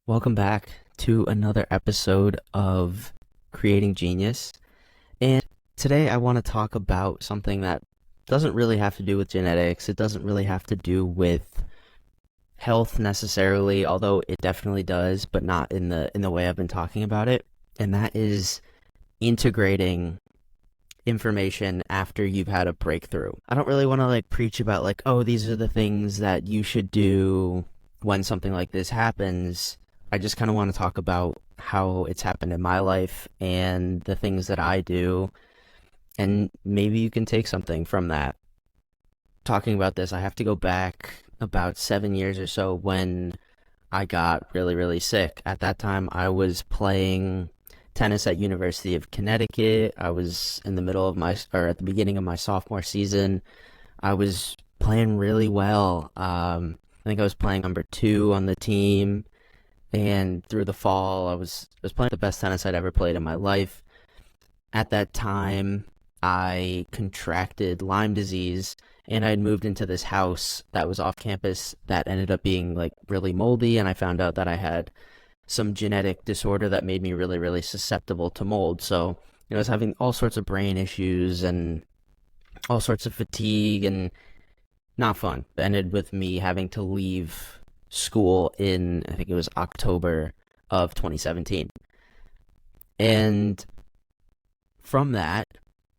Welcome back to another episode of Creating Genius. And today I want to talk about something that doesn't really have to do with genetics. It doesn't really have to do with health necessarily, although it definitely does, but not in the way I've been talking about it. And that is integrating information after you've had a breakthrough. I don't really want to preach about oh, these are the things that you should do when something like this happens. I just kind of want to talk about how it's happened in my life and the things that I do, and maybe you can take something from that. Talking about this, I have to go back about 7 years or so when I got really, really sick. At that time, I was playing tennis at University of Connecticut. I was in the middle of or at the beginning of my sophomore season. I was playing really well. I think I was playing number two on the team. And through the fall, I was playing the best tennis I'd ever played in my life. At that time, I contracted Lyme disease, and I had moved into this house that was off campus that ended up being really moldy, and I found out that I had some genetic disorder that made me really, really susceptible to mold. So, I was having all sorts of brain issues and all sorts of fatigue, and not fun. It ended with me having to leave school in, I think it was October of 2017. And from that,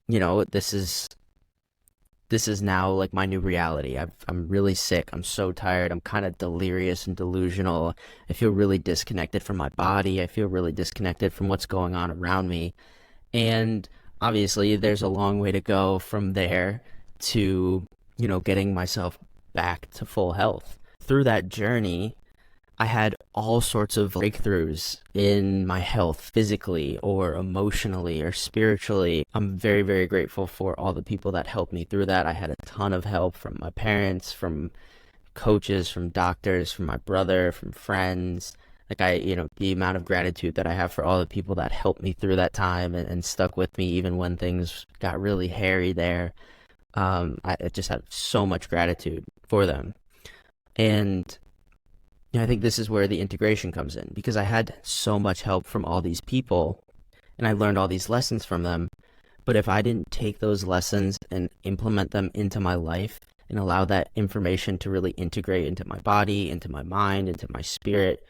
this is now my new reality. I'm really sick. I'm so tired. I'm kind of delirious and delusional. I feel really disconnected from my body. I feel really disconnected from what's going on around me. And obviously, there's a long way to go from there to, getting myself back to full health. Through that journey, I had all sorts of breakthroughs in my health, physically or emotionally or spiritually. I'm very, very grateful for all the people that helped me through that. I had a ton of help from my parents, from coaches, from doctors, from my brother, from friends. The amount of gratitude that I have for all the people that helped me through that time and stuck with me even when things got really hairy there. I just have so much gratitude for them. And I think this is where the integration comes in, because I had so much help from all these people and I learned all these lessons from them. But if I didn't take those lessons and implement them into my life and allow that information to really integrate into my body, into my mind, into my spirit,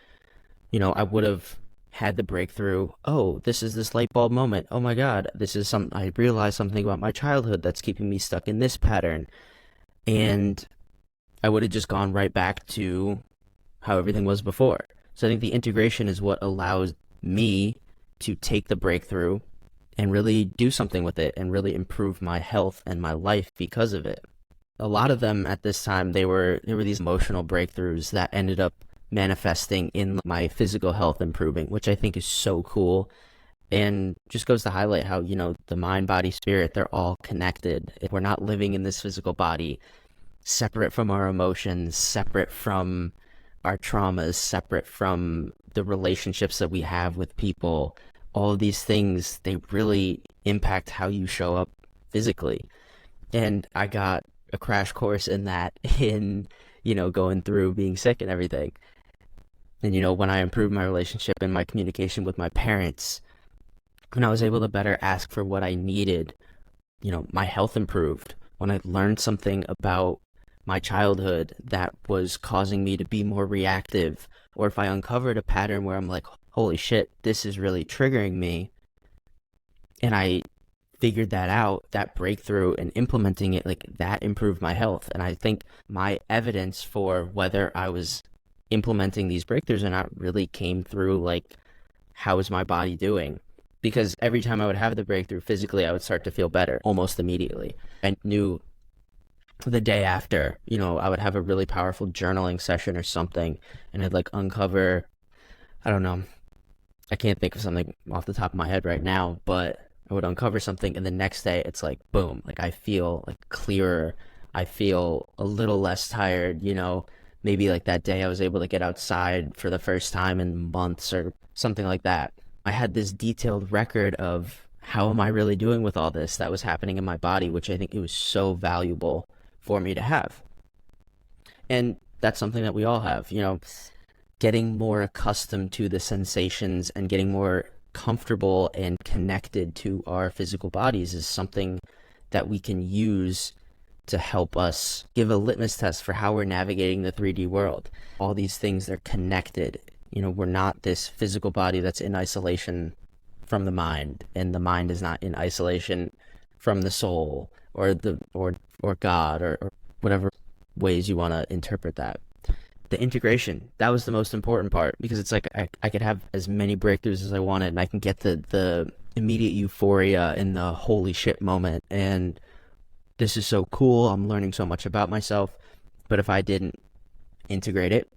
I would have had the breakthrough. Oh, this is this light bulb moment. Oh my God, I realized something about my childhood that's keeping me stuck in this pattern. And I would have just gone right back to how everything was before. So I think the integration is what allows me to take the breakthrough and really do something with it and really improve my health and my life because of it. A lot of them at this time, they were these emotional breakthroughs that ended up manifesting in my physical health improving, which I think is so cool. And just goes to highlight how, the mind, body, spirit, they're all connected. We're not living in this physical body separate from our emotions, separate from our traumas, separate from the relationships that we have with people. All of these things, they really impact how you show up physically. And I got a crash course in that in, going through being sick and everything. And, when I improved my relationship and my communication with my parents, when I was able to better ask for what I needed, my health improved. When I learned something about my childhood that was causing me to be more reactive, or if I uncovered a pattern where I'm like, holy shit, this is really triggering me, and I figured that out, that breakthrough and implementing it, that improved my health. And I think my evidence for whether I was implementing these breakthroughs or not really came through how is my body doing? Because every time I would have the breakthrough physically, I would start to feel better almost immediately. I knew the day after, I would have a really powerful journaling session or something, and I'd uncover, I don't know, I can't think of something off the top of my head right now, but I would uncover something, and the next day it's boom, I feel clearer. I feel a little less tired, maybe that day I was able to get outside for the first time in months or something like that. I had this detailed record of how am I really doing with all this that was happening in my body, which I think it was so valuable for me to have. And that's something that we all have. getting more accustomed to the sensations and getting more comfortable and connected to our physical bodies is something that we can use to help us give a litmus test for how we're navigating the 3D world. All these things, they're connected. We're not this physical body that's in isolation from the mind, and the mind is not in isolation from the soul or God or whatever ways you want to interpret that. The integration, that was the most important part, because it's like I could have as many breakthroughs as I wanted, and I can get the immediate euphoria and the holy shit moment, and this is so cool, I'm learning so much about myself. But if I didn't integrate it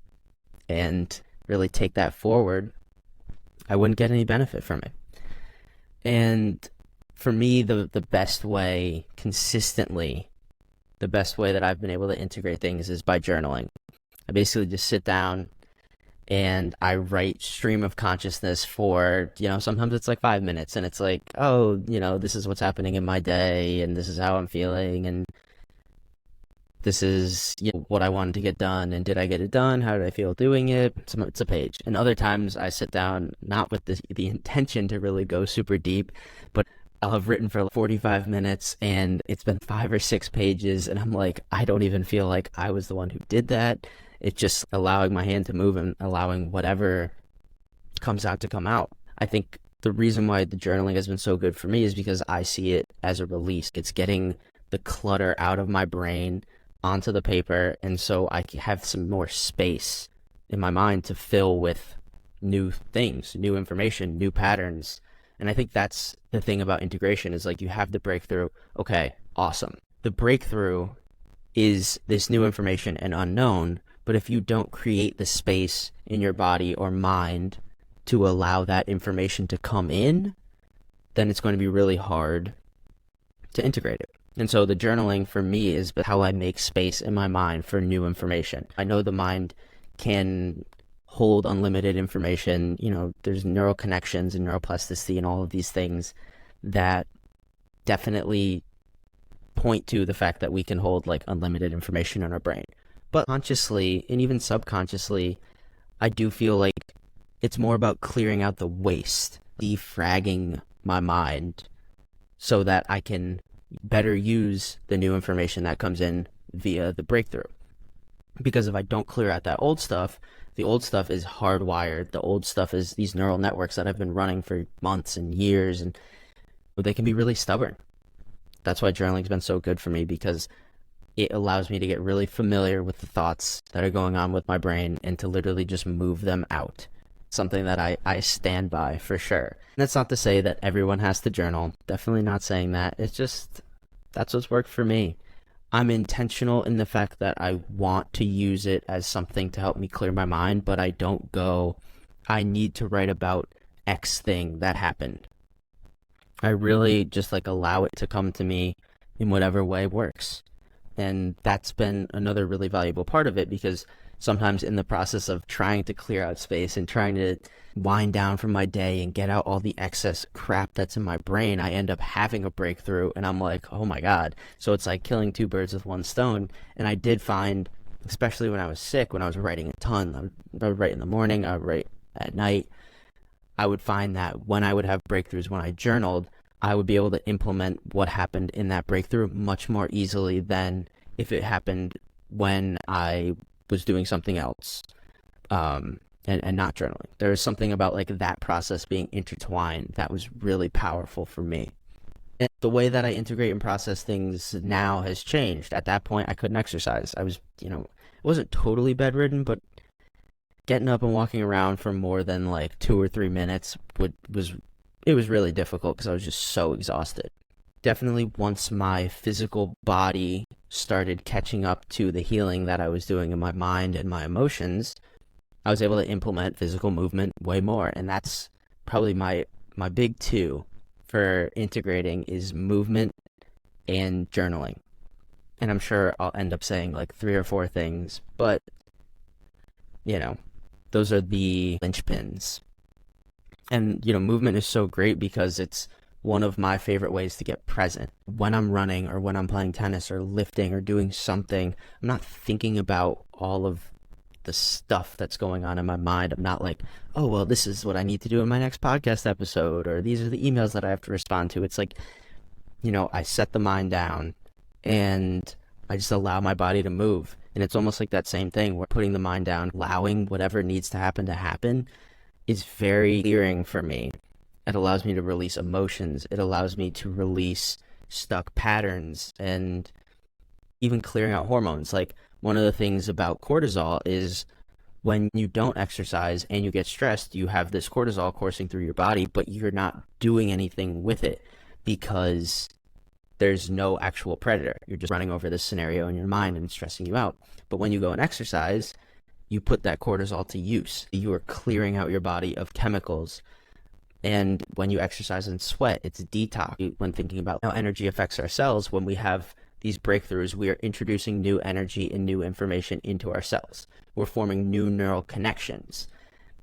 and really take that forward, I wouldn't get any benefit from it. And for me, the best way, consistently, the best way that I've been able to integrate things is by journaling. I basically just sit down and I write stream of consciousness for, sometimes it's like 5 minutes, and it's like, oh, this is what's happening in my day, and this is how I'm feeling, and this is what I wanted to get done, and did I get it done? How did I feel doing it? It's a page. And other times I sit down, not with the intention to really go super deep, but I'll have written for 45 minutes and it's been 5 or 6 pages, and I'm like, I don't even feel like I was the one who did that. It's just allowing my hand to move and allowing whatever comes out to come out. I think the reason why the journaling has been so good for me is because I see it as a release. It's getting the clutter out of my brain onto the paper, and so I have some more space in my mind to fill with new things, new information, new patterns. And I think that's the thing about integration, is like, you have the breakthrough. Okay, awesome. The breakthrough is this new information and unknown, but if you don't create the space in your body or mind to allow that information to come in, then it's going to be really hard to integrate it. And so the journaling for me is how I make space in my mind for new information. I know the mind can hold unlimited information. There's neural connections and neuroplasticity and all of these things that definitely point to the fact that we can hold like unlimited information in our brain. But consciously and even subconsciously, I do feel like it's more about clearing out the waste, defragging my mind so that I can better use the new information that comes in via the breakthrough. Because if I don't clear out that old stuff, the old stuff is hardwired. The old stuff is these neural networks that have been running for months and years, and they can be really stubborn. That's why journaling's been so good for me, because it allows me to get really familiar with the thoughts that are going on with my brain and to literally just move them out. Something that I stand by for sure. And that's not to say that everyone has to journal. Definitely not saying that. It's just, that's what's worked for me. I'm intentional in the fact that I want to use it as something to help me clear my mind, but I don't go, I need to write about X thing that happened. I really just allow it to come to me in whatever way works. And that's been another really valuable part of it, because sometimes in the process of trying to clear out space and trying to wind down from my day and get out all the excess crap that's in my brain, I end up having a breakthrough, and I'm like, oh my God. So it's like killing 2 birds with 1 stone. And I did find, especially when I was sick, when I was writing a ton, I would write in the morning, I would write at night, I would find that when I would have breakthroughs, when I journaled, I would be able to implement what happened in that breakthrough much more easily than if it happened when I was doing something else and not journaling. There was something about that process being intertwined that was really powerful for me. And the way that I integrate and process things now has changed. At that point, I couldn't exercise. I was, it wasn't totally bedridden, but getting up and walking around for more than 2 or 3 minutes was really difficult, because I was just so exhausted. Definitely once my physical body started catching up to the healing that I was doing in my mind and my emotions, I was able to implement physical movement way more. And that's probably my big 2 for integrating is movement and journaling. And I'm sure I'll end up saying 3 or 4 things, but those are the linchpins. And movement is so great because it's one of my favorite ways to get present. When I'm running or when I'm playing tennis or lifting or doing something, I'm not thinking about all of the stuff that's going on in my mind. I'm not like, oh, well, this is what I need to do in my next podcast episode, or these are the emails that I have to respond to. It's like, I set the mind down and I just allow my body to move. And it's almost like that same thing where putting the mind down, allowing whatever needs to happen is very clearing for me. It allows me to release emotions. It allows me to release stuck patterns and even clearing out hormones. Like, one of the things about cortisol is when you don't exercise and you get stressed, you have this cortisol coursing through your body, but you're not doing anything with it because there's no actual predator. You're just running over this scenario in your mind and it's stressing you out. But when you go and exercise, you put that cortisol to use. You are clearing out your body of chemicals. And when you exercise and sweat, it's a detox. When thinking about how energy affects our cells, when we have these breakthroughs, we are introducing new energy and new information into our cells. We're forming new neural connections.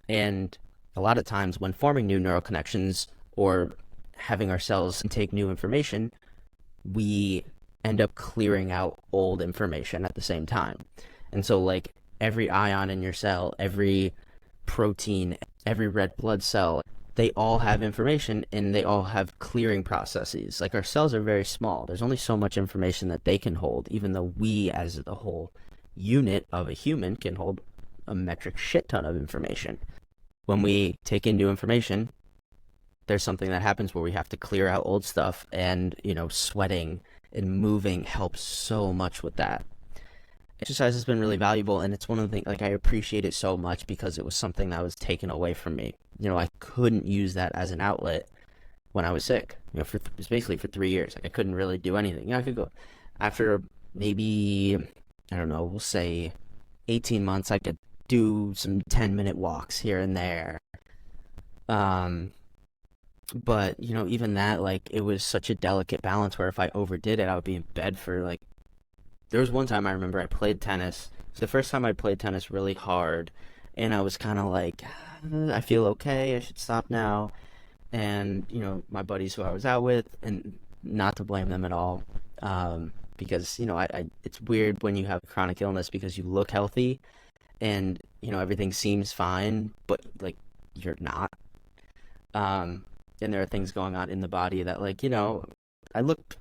And a lot of times when forming new neural connections or having our cells take new information, we end up clearing out old information at the same time. And so like every ion in your cell, every protein, every red blood cell, they all have information and they all have clearing processes. Like, our cells are very small. There's only so much information that they can hold, even though we as the whole unit of a human can hold a metric shit ton of information. When we take in new information, there's something that happens where we have to clear out old stuff, and, sweating and moving helps so much with that. Exercise has been really valuable, and it's one of the things, like, I appreciate it so much because it was something that was taken away from me. I couldn't use that as an outlet when I was sick, basically for 3 years. Like, I couldn't really do anything. I could go after maybe, I don't know, we'll say 18 months, I could do some 10-minute walks here and there. But, even that, like, it was such a delicate balance where if I overdid it, I would be in bed for, like, there was one time I remember I played tennis. It's the first time I played tennis really hard, and I was kind of like, I feel okay, I should stop now. And, my buddies who I was out with, and not to blame them at all, because, it's weird when you have chronic illness because you look healthy and, everything seems fine, but, like, you're not. And there are things going on in the body that, like, I looked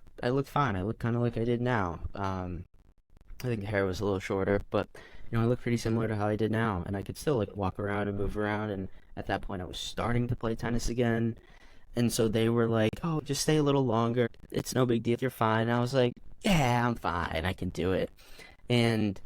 fine. I look kind of like I did now. I think the hair was a little shorter, but I look pretty similar to how I did now, and I could still like walk around and move around. And at that point, I was starting to play tennis again, and so they were like, "Oh, just stay a little longer. It's no big deal. You're fine." And I was like, "Yeah, I'm fine. I can do it." And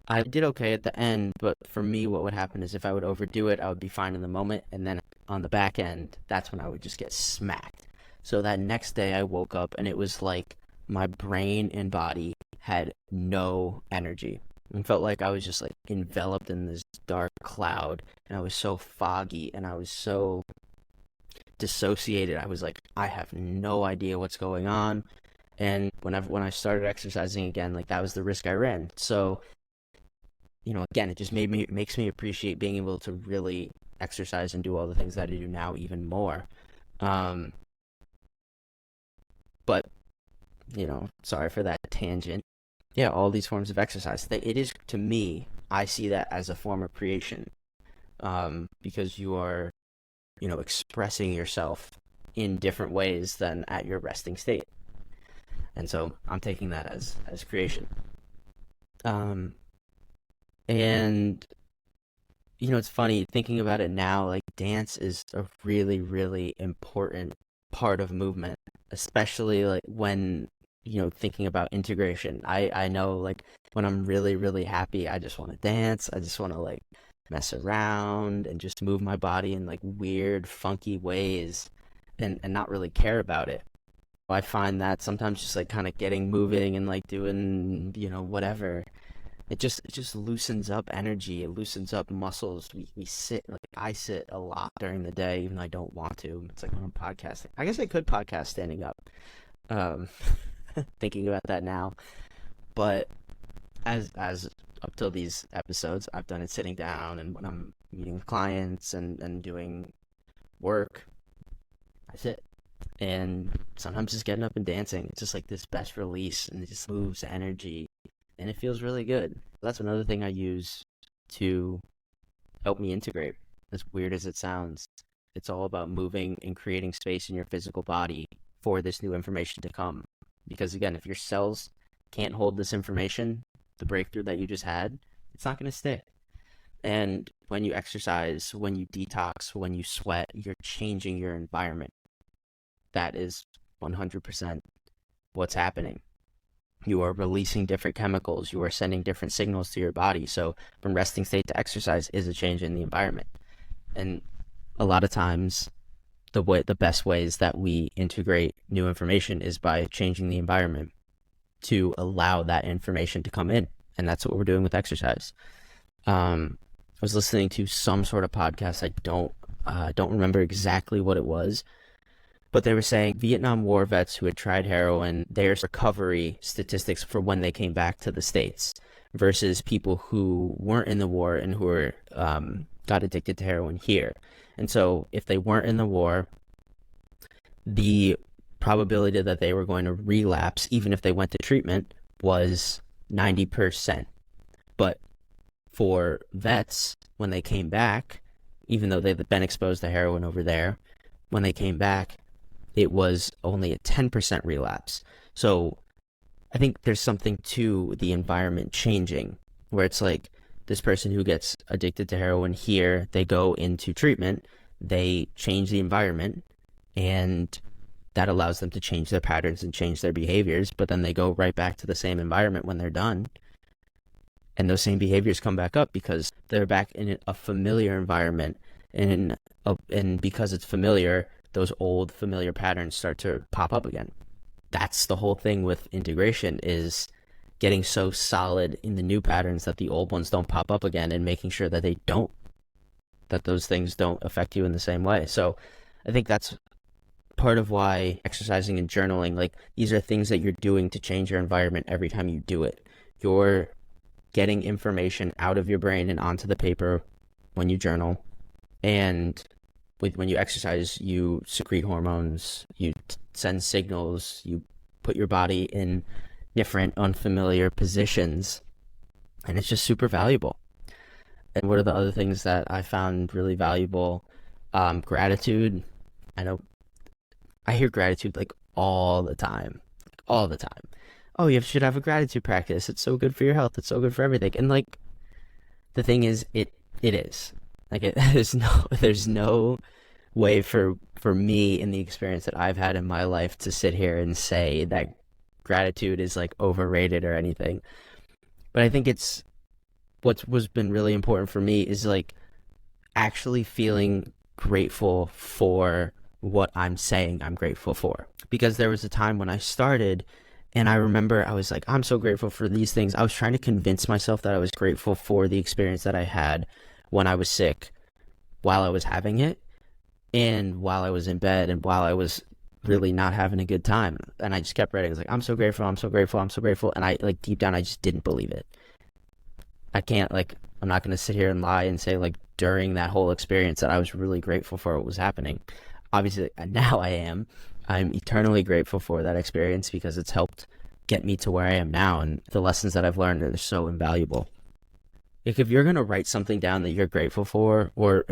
I did okay at the end, but for me, what would happen is if I would overdo it, I would be fine in the moment, and then on the back end, that's when I would just get smacked. So that next day, I woke up, and it was like my brain and body had no energy. It felt like I was just like enveloped in this dark cloud, and I was so foggy, and I was so dissociated. I was like, I have no idea what's going on. And when I started exercising again, like, that was the risk I ran. So, again, it just makes me appreciate being able to really exercise and do all the things that I do now even more. But, sorry for that tangent. Yeah, all these forms of exercise. It is, to me, I see that as a form of creation, because you are, expressing yourself in different ways than at your resting state. And so I'm taking that as creation. And, it's funny thinking about it now, like, dance is a really, really important part of movement, especially like when, thinking about integration. I know, like, when I'm really, really happy, I just want to dance. I just want to, like, mess around and just move my body in like weird, funky ways and not really care about it. I find that sometimes just like kind of getting moving and like doing, whatever, it just loosens up energy. It loosens up muscles. We sit, like, I sit a lot during the day, even though I don't want to. It's like when I'm podcasting. I guess I could podcast standing up. Thinking about that now, but as up till these episodes, I've done it sitting down, and when I'm meeting with clients and doing work, I sit. And sometimes just getting up and dancing, it's just like this best release, and it just moves energy, and it feels really good. That's another thing I use to help me integrate. As weird as it sounds, it's all about moving and creating space in your physical body for this new information to come. Because again, if your cells can't hold this information, the breakthrough that you just had, it's not going to stick. And when you exercise, when you detox, when you sweat, you're changing your environment. That is 100% what's happening. You are releasing different chemicals. You are sending different signals to your body. So from resting state to exercise is a change in the environment. And a lot of times, the best ways that we integrate new information is by changing the environment to allow that information to come in. And that's what we're doing with exercise. I was listening to some sort of podcast. I don't remember exactly what it was, but they were saying Vietnam War vets who had tried heroin, their recovery statistics for when they came back to the States versus people who weren't in the war and who were got addicted to heroin here. And so if they weren't in the war, the probability that they were going to relapse, even if they went to treatment, was 90%. But for vets, when they came back, even though they've been exposed to heroin over there, when they came back, it was only a 10% relapse. So I think there's something to the environment changing, where it's like this person who gets addicted to heroin here, they go into treatment, they change the environment, and that allows them to change their patterns and change their behaviors, but then they go right back to the same environment when they're done. And those same behaviors come back up because they're back in a familiar environment. And because it's familiar, those old familiar patterns start to pop up again. That's the whole thing with integration, is getting so solid in the new patterns that the old ones don't pop up again, and making sure that that those things don't affect you in the same way. So I think that's part of why exercising and journaling, like, these are things that you're doing to change your environment every time you do it. You're getting information out of your brain and onto the paper when you journal. And when you exercise, you secrete hormones, you send signals, you put your body in different unfamiliar positions, and it's just super valuable. And what are the other things that I found really valuable? Gratitude. I know I hear gratitude like all the time. Oh, you should have a gratitude practice. It's so good for your health. It's so good for everything. And like, the thing is, it is like, there's no way for me in the experience that I've had in my life to sit here and say that gratitude is like overrated or anything. But I think it's what's been really important for me is like actually feeling grateful for what I'm saying I'm grateful for. Because there was a time when I started, and I remember I was like, I'm so grateful for these things. I was trying to convince myself that I was grateful for the experience that I had when I was sick, while I was having it, and while I was in bed, and while I was really not having a good time. And I just kept writing. I was like, I'm so grateful, I'm so grateful, I'm so grateful. And I, like, deep down, I just didn't believe it. I'm not going to sit here and lie and say, like, during that whole experience that I was really grateful for what was happening. Obviously, now I'm eternally grateful for that experience, because it's helped get me to where I am now. And the lessons that I've learned are so invaluable. Like, if you're going to write something down that you're grateful for, or,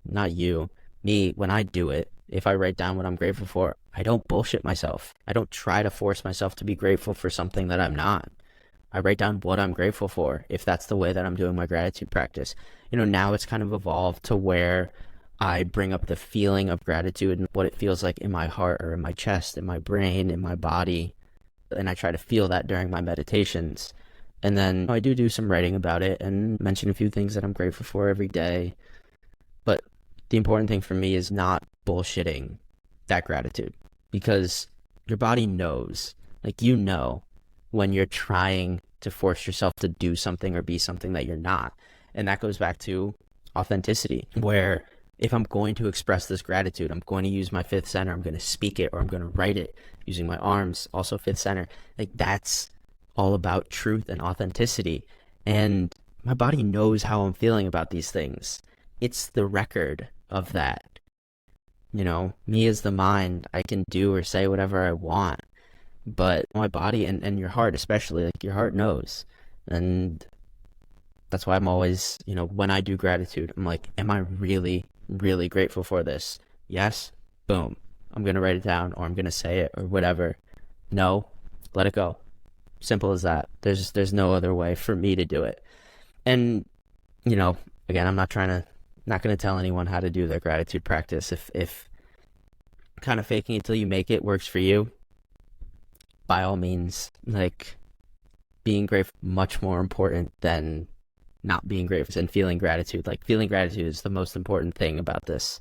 not you, me, when I do it, if I write down what I'm grateful for, I don't bullshit myself. I don't try to force myself to be grateful for something that I'm not. I write down what I'm grateful for, if that's the way that I'm doing my gratitude practice. Now it's kind of evolved to where I bring up the feeling of gratitude and what it feels like in my heart or in my chest, in my brain, in my body. And I try to feel that during my meditations. And then I do some writing about it and mention a few things that I'm grateful for every day. But the important thing for me is not bullshitting that gratitude, because your body knows, like, when you're trying to force yourself to do something or be something that you're not. And that goes back to authenticity, where if I'm going to express this gratitude, I'm going to use my fifth center, I'm going to speak it, or I'm going to write it using my arms, also fifth center. Like, that's all about truth and authenticity. And my body knows how I'm feeling about these things. It's the record of that. Me as the mind, I can do or say whatever I want. But my body and your heart, especially, like, your heart knows. And That's why I'm always, when I do gratitude, I'm like, am I really, really grateful for this? Yes, boom. I'm going to write it down, or I'm going to say it, or whatever. No, let it go. Simple as that. There's no other way for me to do it. And, you know, again, I'm not going to tell anyone how to do their gratitude practice. If kind of faking it till you make it works for you, by all means, like, being grateful much more important than not being grateful and feeling gratitude. Like, feeling gratitude is the most important thing about this.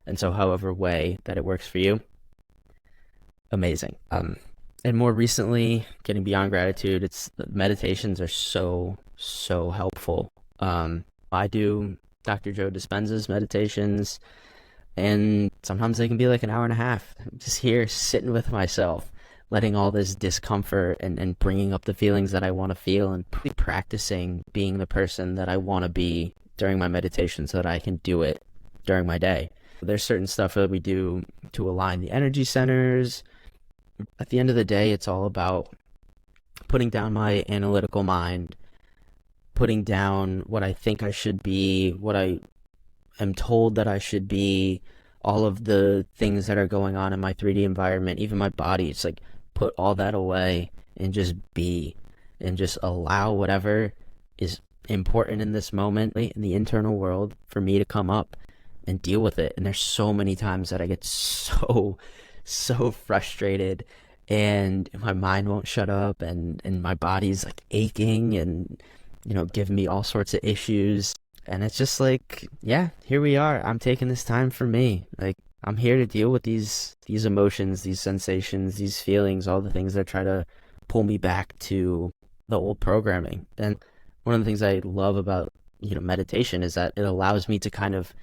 And so however way that it works for you, amazing. And more recently, getting beyond gratitude, it's meditations are so helpful. I do Dr. Joe Dispenza's meditations, and sometimes they can be like an hour and a half. I'm just here sitting with myself, letting all this discomfort and bringing up the feelings that I want to feel, and practicing being the person that I want to be during my meditation so that I can do it during my day. There's certain stuff that we do to align the energy centers. At the end of the day, it's all about putting down my analytical mind, putting down what I think I should be, what I am told that I should be, all of the things that are going on in my 3D environment, even my body. It's like, put all that away and just be, and just allow whatever is important in this moment in the internal world for me to come up and deal with it. And there's so many times that I get so frustrated, and my mind won't shut up, and my body's like aching and giving me all sorts of issues. And it's just like, yeah, here we are. I'm taking this time for me. Like, I'm here to deal with these emotions, these sensations, these feelings, all the things that try to pull me back to the old programming. And one of the things I love about meditation is that it allows me to kind of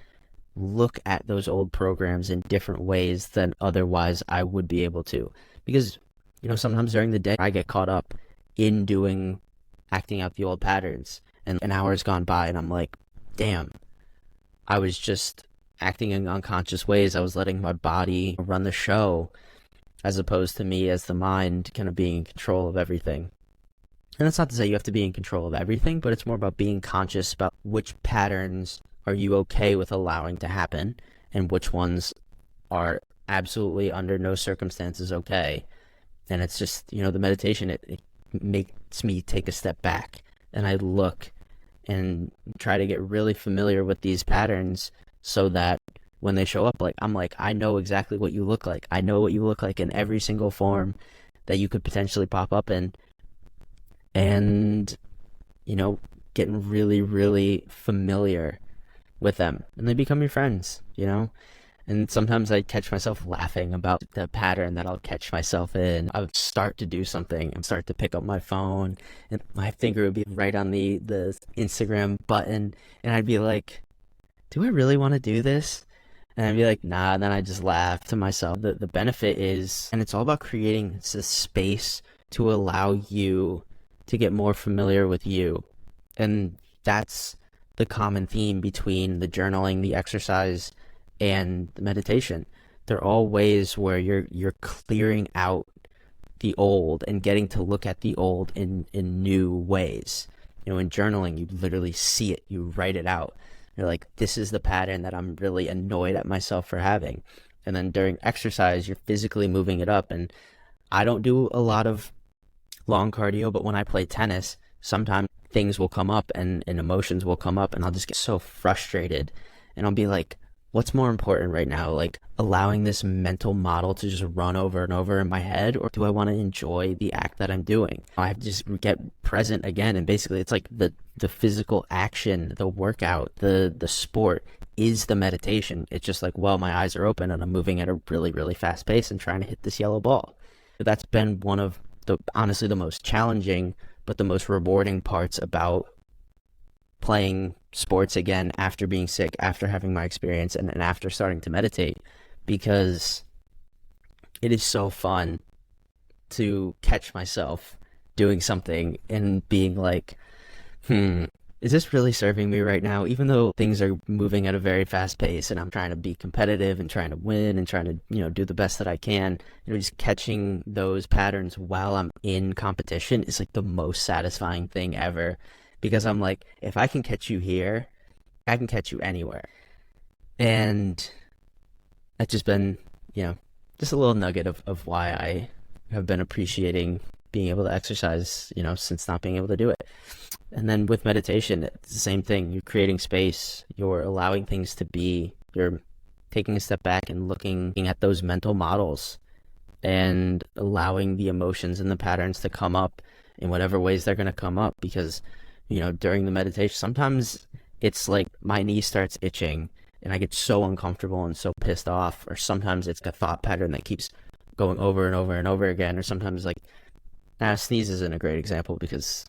look at those old programs in different ways than otherwise I would be able to. Because sometimes during the day I get caught up in acting out the old patterns, and an hour's gone by and I'm like, damn, I was just acting in unconscious ways. I was letting my body run the show, as opposed to me as the mind kind of being in control of everything. And that's not to say you have to be in control of everything, but it's more about being conscious about which patterns are you okay with allowing to happen, and which ones are absolutely under no circumstances okay. And it's just, the meditation, it makes me take a step back, and I look and try to get really familiar with these patterns, so that when they show up, I'm like, I know exactly what you look like. I know what you look like in every single form that you could potentially pop up in. And, getting really, really familiar with them, and they become your friends, And sometimes I catch myself laughing about the pattern that I'll catch myself in. I would start to do something and start to pick up my phone, and my finger would be right on the Instagram button, and I'd be like, do I really want to do this? And I'd be like, nah, and then I just laugh to myself. The benefit is, and it's all about creating this space to allow you to get more familiar with you. And that's the common theme between the journaling, the exercise, and the meditation. They're all ways where you're clearing out the old and getting to look at the old in new ways. In journaling, you literally see it, you write it out. You're like, this is the pattern that I'm really annoyed at myself for having. And then during exercise, you're physically moving it up. And I don't do a lot of long cardio, but when I play tennis, sometimes things will come up and emotions will come up, and I'll just get so frustrated, and I'll be like, what's more important right now? Like, allowing this mental model to just run over and over in my head, or do I want to enjoy the act that I'm doing? I have to just get present again. And basically it's like the physical action, the workout, the sport is the meditation. It's just like, well, my eyes are open and I'm moving at a really, really fast pace and trying to hit this yellow ball. That's been one of honestly the most challenging but the most rewarding parts about playing sports again after being sick, after having my experience, and after starting to meditate, because it is so fun to catch myself doing something and being like, is this really serving me right now? Even though things are moving at a very fast pace and I'm trying to be competitive and trying to win and trying to, do the best that I can, just catching those patterns while I'm in competition is like the most satisfying thing ever. because I'm like, if I can catch you here, I can catch you anywhere. And that's just been, you know, just a little nugget of why I have been appreciating being able to exercise, since not being able to do it. And then with meditation, it's the same thing. You're creating space, you're allowing things to be, you're taking a step back and looking at those mental models and allowing the emotions and the patterns to come up in whatever ways they're going to come up. Because, during the meditation, sometimes it's like my knee starts itching and I get so uncomfortable and so pissed off, or sometimes it's a thought pattern that keeps going over and over and over again, or sometimes like, sneeze isn't a great example because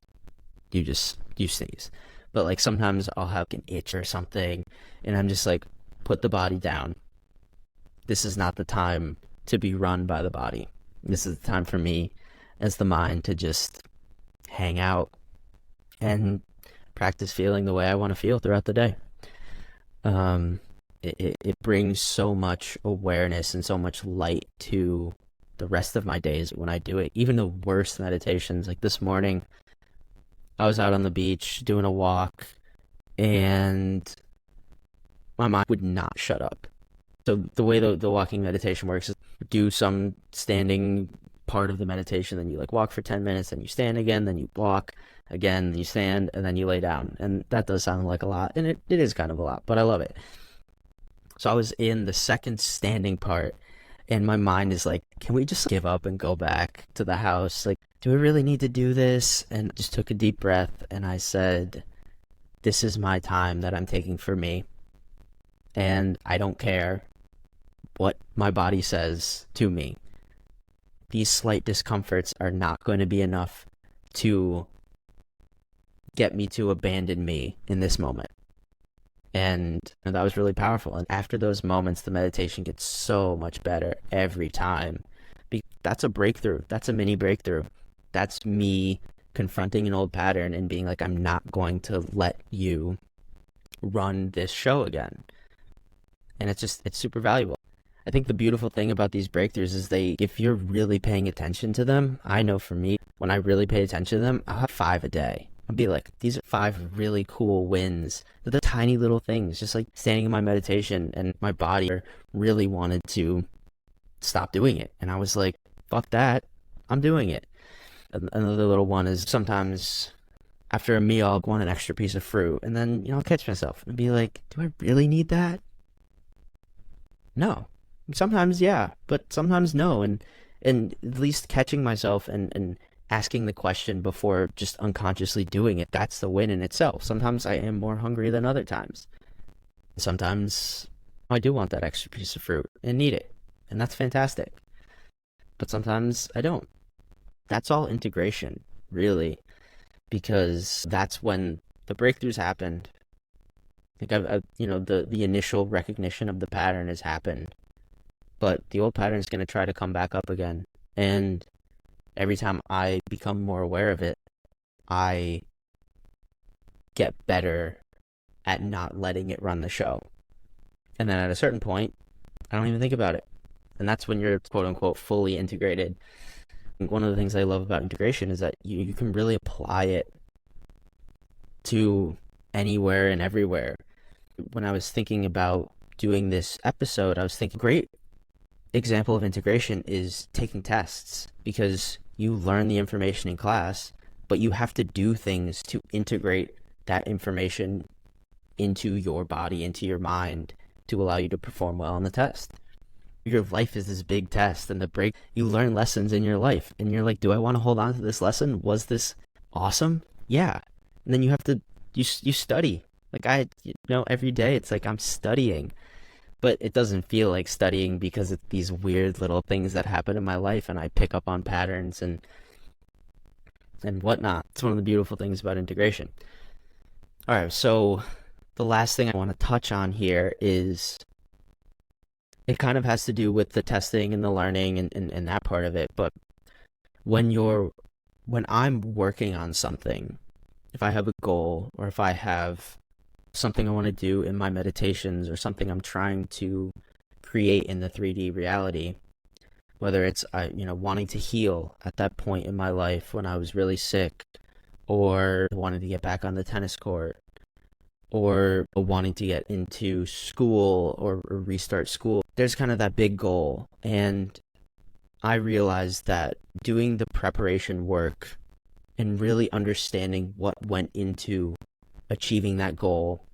you sneeze, but like sometimes I'll have an itch or something and I'm just like, put the body down. This is not the time to be run by the body. This is the time for me as the mind to just hang out and practice feeling the way I want to feel throughout the day. It brings so much awareness and so much light to the rest of my days when I do it. Even the worst meditations, like this morning, I was out on the beach doing a walk and my mind would not shut up. So the way the walking meditation works is do some standing part of the meditation, then you like walk for 10 minutes, then you stand again, then you walk again, then you stand, and then you lay down. And that does sound like a lot, and it is kind of a lot, but I love it. So I was in the second standing part, and my mind is like, can we just give up and go back to the house? Like, do we really need to do this? And I just took a deep breath, and I said, this is my time that I'm taking for me, and I don't care what my body says to me. These slight discomforts are not going to be enough to get me to abandon me in this moment. And that was really powerful. And after those moments, the meditation gets so much better every time. That's a breakthrough. That's a mini breakthrough. That's me confronting an old pattern and being like, I'm not going to let you run this show again. And it's super valuable. I think the beautiful thing about these breakthroughs is if you're really paying attention to them, I know for me, when I really pay attention to them, I'll have 5 a day. I'll be like, these are 5 really cool wins. They're the tiny little things, just like standing in my meditation and my body really wanted to stop doing it. And I was like, fuck that, I'm doing it. Another little one is sometimes after a meal, I'll want an extra piece of fruit. And then, I'll catch myself and be like, do I really need that? No. Sometimes, yeah, but sometimes no. And at least catching myself and asking the question before just unconsciously doing it, that's the win in itself. Sometimes I am more hungry than other times. Sometimes I do want that extra piece of fruit and need it, and that's fantastic. But sometimes I don't. That's all integration, really, because that's when the breakthroughs happened. I think the initial recognition of the pattern has happened, but the old pattern is going to try to come back up again. And every time I become more aware of it, I get better at not letting it run the show. And then at a certain point, I don't even think about it. And that's when you're quote unquote fully integrated. And one of the things I love about integration is that you can really apply it to anywhere and everywhere. When I was thinking about doing this episode, I was thinking, great example of integration is taking tests, because you learn the information in class, but you have to do things to integrate that information into your body, into your mind, to allow you to perform well on the test. Your life is this big test, and you learn lessons in your life, and you're like, do I want to hold on to this lesson? Was this awesome? Yeah. And then you have to, you study. Like every day it's like I'm studying, but it doesn't feel like studying because it's these weird little things that happen in my life and I pick up on patterns and whatnot. It's one of the beautiful things about integration. All right, so the last thing I want to touch on here is it kind of has to do with the testing and the learning and that part of it. But when I'm working on something, if I have a goal or if I have something I want to do in my meditations or something I'm trying to create in the 3D reality, whether it's wanting to heal at that point in my life when I was really sick, or wanting to get back on the tennis court, or wanting to get into school or restart school. There's kind of that big goal. And I realized that doing the preparation work and really understanding what went into achieving that goal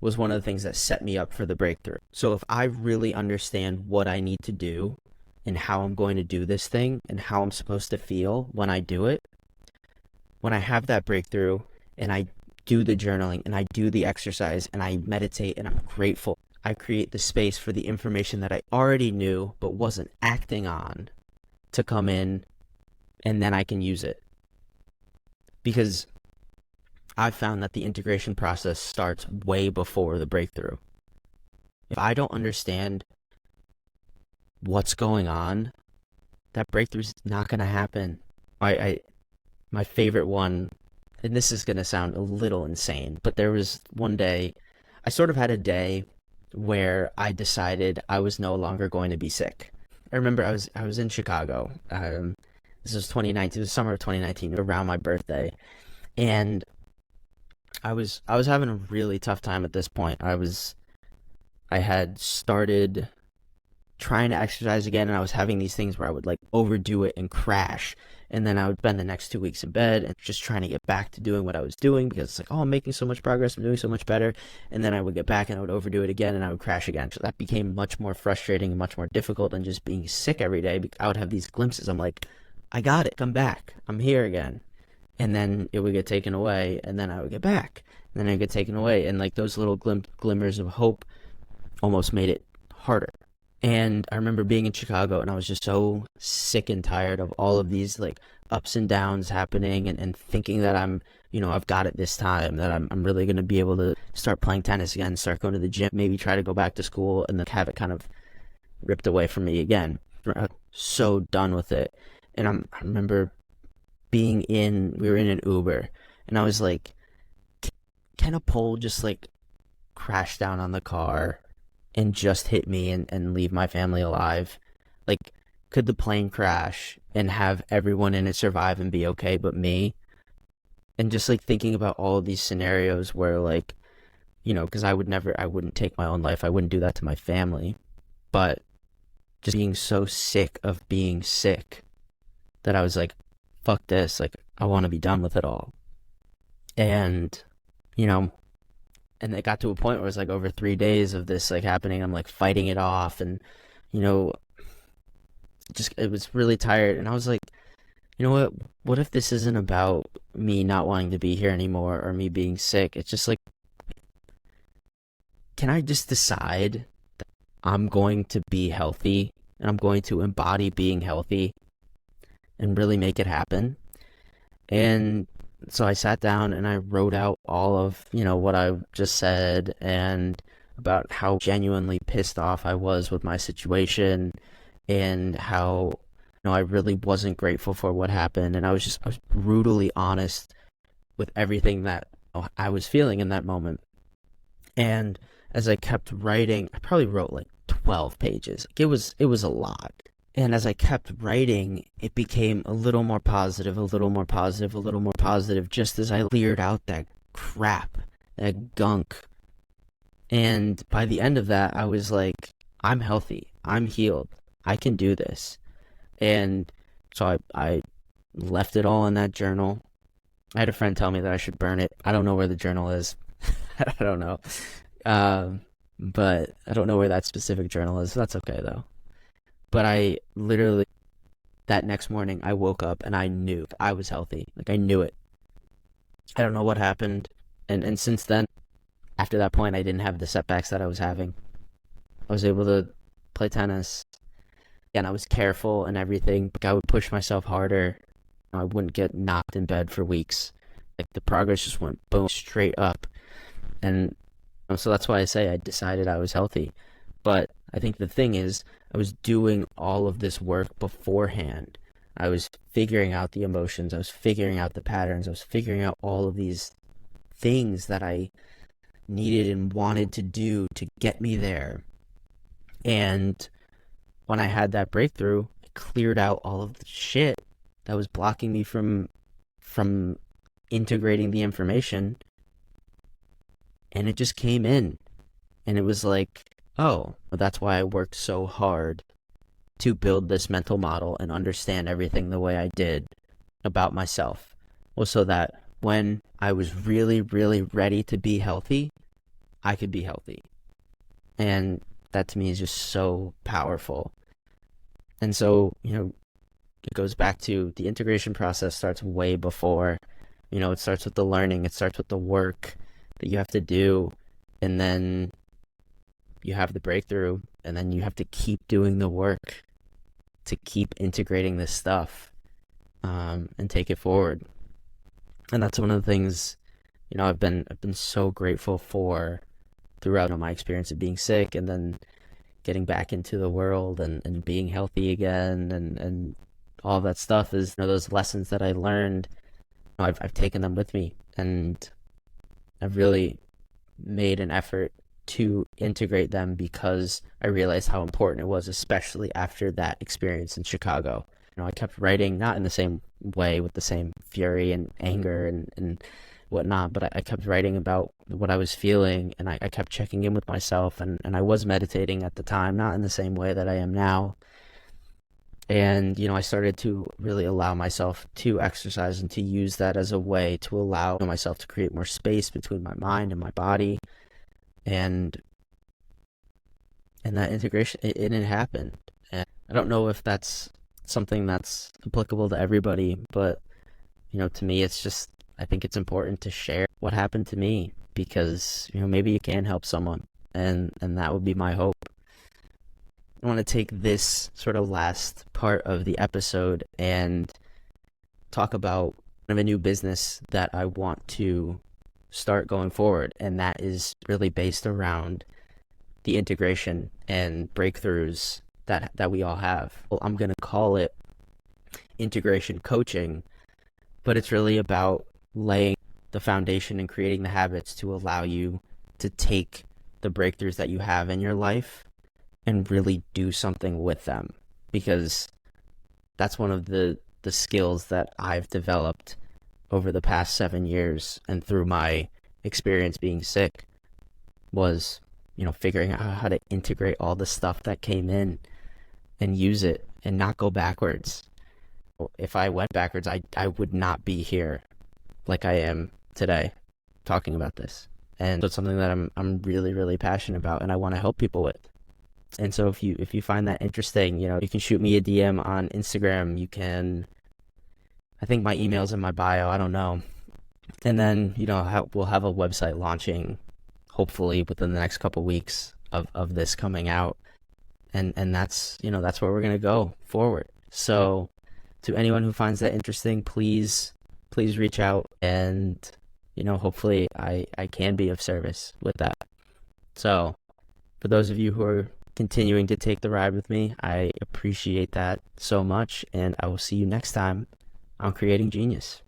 was one of the things that set me up for the breakthrough. So if I really understand what I need to do and how I'm going to do this thing and how I'm supposed to feel when I do it, when I have that breakthrough and I do the journaling and I do the exercise and I meditate and I'm grateful, I create the space for the information that I already knew but wasn't acting on to come in, and then I can use it. Because I've found that the integration process starts way before the breakthrough. If I don't understand what's going on, that breakthrough's not going to happen. My favorite one, and this is going to sound a little insane, but there was one day, I sort of had a day where I decided I was no longer going to be sick. I remember I was in Chicago. This was 2019, it was summer of 2019, around my birthday, and I was having a really tough time at this point. I had started trying to exercise again, and I was having these things where I would like overdo it and crash, and then I would spend the next 2 weeks in bed and just trying to get back to doing what I was doing, because it's like, oh, I'm making so much progress, I'm doing so much better, and then I would get back and I would overdo it again and I would crash again. So that became much more frustrating and much more difficult than just being sick every day. I would have these glimpses. I'm like, I got it, I'm back, I'm here again. And then it would get taken away, and then I would get back, and then it would get taken away, and like those little glimmers of hope almost made it harder. And I remember being in Chicago, and I was just so sick and tired of all of these like ups and downs happening, and thinking that I've got it this time, that I'm really going to be able to start playing tennis again, start going to the gym, maybe try to go back to school, and then have it kind of ripped away from me again. I'm so done with it. And I remember we were in an Uber, and I was like, can a pole just like crash down on the car and just hit me and leave my family alive? Like, could the plane crash and have everyone in it survive and be okay but me? And just like thinking about all of these scenarios where, like, because I wouldn't take my own life, I wouldn't do that to my family, but just being so sick of being sick that I was like, fuck this, like, I want to be done with it all. And and it got to a point where it was like over 3 days of this like happening, I'm like fighting it off, and just, it was really tired. And I was like, what if this isn't about me not wanting to be here anymore or me being sick? It's just like, can I just decide that I'm going to be healthy and I'm going to embody being healthy and really make it happen? And so I sat down and I wrote out all of, what I just said, and about how genuinely pissed off I was with my situation, and how, I really wasn't grateful for what happened. And I was brutally honest with everything that I was feeling in that moment. And as I kept writing, I probably wrote like 12 pages. It was a lot. And as I kept writing, it became a little more positive, a little more positive, a little more positive, just as I cleared out that crap, that gunk. And by the end of that, I was like, I'm healthy, I'm healed, I can do this. And so I left it all in that journal. I had a friend tell me that I should burn it. I don't know where the journal is. I don't know. But I don't know where that specific journal is. That's okay, though. But I literally, that next morning, I woke up and I knew I was healthy. Like, I knew it. I don't know what happened. And since then, after that point, I didn't have the setbacks that I was having. I was able to play tennis. And I was careful and everything. But I would push myself harder. I wouldn't get knocked in bed for weeks. Like, the progress just went boom, straight up. And so that's why I say I decided I was healthy. But I think the thing is, I was doing all of this work beforehand. I was figuring out the emotions. I was figuring out the patterns. I was figuring out all of these things that I needed and wanted to do to get me there. And when I had that breakthrough, I cleared out all of the shit that was blocking me from integrating the information, and it just came in. And it was like, oh, that's why I worked so hard to build this mental model and understand everything the way I did about myself, was so that when I was really, really ready to be healthy, I could be healthy. And that to me is just so powerful. And so, it goes back to the integration process starts way before, it starts with the learning, it starts with the work that you have to do, and then you have the breakthrough, and then you have to keep doing the work to keep integrating this stuff, and take it forward. And that's one of the things, I've been so grateful for throughout my experience of being sick, and then getting back into the world, and being healthy again, and all of that stuff is, those lessons that I learned, I've taken them with me, and I've really made an effort to integrate them because I realized how important it was, especially after that experience in Chicago. I kept writing, not in the same way with the same fury and anger and whatnot, but I kept writing about what I was feeling, and I kept checking in with myself, and I was meditating at the time, not in the same way that I am now. And, I started to really allow myself to exercise and to use that as a way to allow myself to create more space between my mind and my body. And that integration, it happened. And I don't know if that's something that's applicable to everybody, but, to me, it's just, I think it's important to share what happened to me because, maybe you can help someone. And that would be my hope. I want to take this sort of last part of the episode and talk about kind of a new business that I want to start going forward, and that is really based around the integration and breakthroughs that we all have. Well, I'm going to call it integration coaching, but it's really about laying the foundation and creating the habits to allow you to take the breakthroughs that you have in your life and really do something with them, because that's one of the skills that I've developed over the past 7 years and through my experience being sick was, figuring out how to integrate all the stuff that came in and use it and not go backwards. If I went backwards, I would not be here like I am today talking about this. And so it's something that I'm really, really passionate about, and I want to help people with. And so if you find that interesting, you can shoot me a DM on Instagram. You can, I think my email's in my bio, I don't know. And then, we'll have a website launching hopefully within the next couple weeks of this coming out. And that's, that's where we're going to go forward. So to anyone who finds that interesting, please reach out, and, hopefully I can be of service with that. So for those of you who are continuing to take the ride with me, I appreciate that so much, and I will see you next time on Creating Genius.